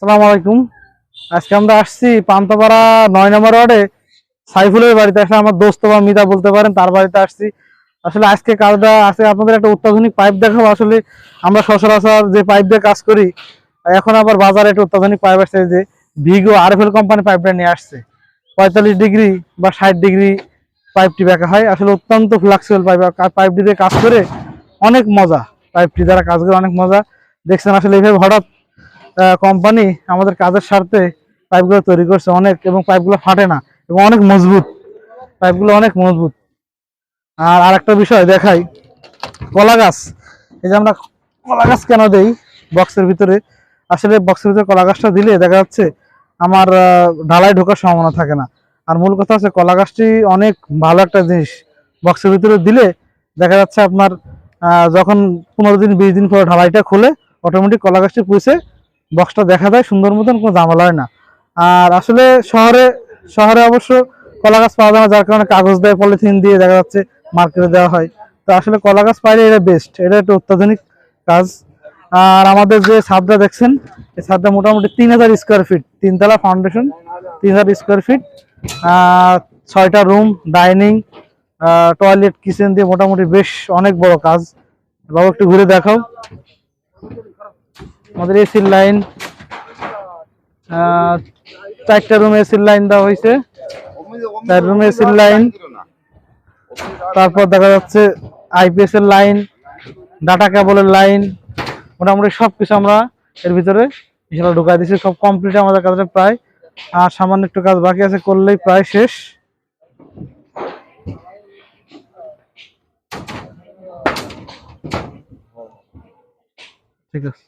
আসসালামু আলাইকুম। আজকে আমরা আসছি পান্তাপাড়া ৯ নম্বর ওয়ার্ডে সাইফুলের বাড়িতে। আসলে আমার দোস্ত বা মিতা বলতে পারেন, তার বাড়িতে আসছি। আসলে আজকে কাজটা আছে, আপনাদের একটা অত্যাধুনিক পাইপ দেখাবো। আসলে আমরা সচরাচর যে পাইপ দিয়ে কাজ করি, এখন আবার বাজারে একটা অত্যাধুনিক পাইপ আসছে, যে ভিগো আরএফএল কোম্পানি পাইপটা নিয়ে আসছে। ৪৫ ডিগ্রি বা ৬০ ডিগ্রি পাইপটি বেঁকা হয়। আসলে অত্যন্ত ফ্লেক্সিবল পাইপ, পাইপটি দিয়ে কাজ করে অনেক মজা। পাইপটি দ্বারা কাজ করে অনেক মজা। দেখছেন আসলে এইভাবে হঠাৎ কোম্পানি আমাদের কাজের স্বার্থে পাইপগুলো তৈরি করছে অনেক, এবং পাইপগুলো ফাটে না এবং অনেক মজবুত। পাইপগুলো অনেক মজবুত। আর আরেকটা বিষয় দেখাই, কলা গাছ। এই যে আমরা কলা গাছ কেন দেই বক্সের ভিতরে, আসলে বক্সের ভিতরে কলা গাছটা দিলে দেখা যাচ্ছে আমার ঢালাই ঢোকার সম্ভাবনা থাকে না। আর মূল কথা হচ্ছে কলা গাছটি অনেক ভালো একটা জিনিস। বক্সের ভিতরে দিলে দেখা যাচ্ছে আপনার যখন ১৫ দিন ২০ দিন পরে ঢালাইটা খুলে অটোমেটিক কলা গাছটি পুষে বক্সটা দেখা যায় সুন্দর মতন, কোনো ঝামেলা হয় না। আর আসলে শহরে শহরে অবশ্য কলা গাছ পাওয়া যায় না, যার কারণে কাগজ দেয়, পলিথিন দিয়ে দেখা যাচ্ছে মার্কেটে দেওয়া হয়। তো আসলে কলা গাছ পাইলে এটা বেস্ট, এটা একটা অত্যাধুনিক কাজ। আর আমাদের যে ছাদটা দেখছেন, এই ছাদটা মোটামুটি ৩,০০০ স্কোয়ার ফিট, তিনতলা ফাউন্ডেশন, ৩,০০০ স্কোয়ার ফিট। ৬টা রুম, ডাইনিং, টয়লেট, কিচেন দিয়ে মোটামুটি বেশ অনেক বড় কাজ। বাবু একটু ঘুরে দেখাও। আমাদের এসির লাইন, 4টা রুমে এসির লাইন দেওয়া হয়েছে, 4 রুমে এসির লাইন। তারপর দেখা যাচ্ছে আইপিএস এর লাইন, ডাটা কেবলের লাইন, মোটামুটি সবকিছু আমরা এর ভিতরে ইনশাআল্লাহ ঢুকাই দিচ্ছি। সব কমপ্লিট আমাদের কাজটা প্রায়, আর সামান্য একটু কাজ বাকি আছে, করলেই প্রায় শেষ। ঠিক আছে।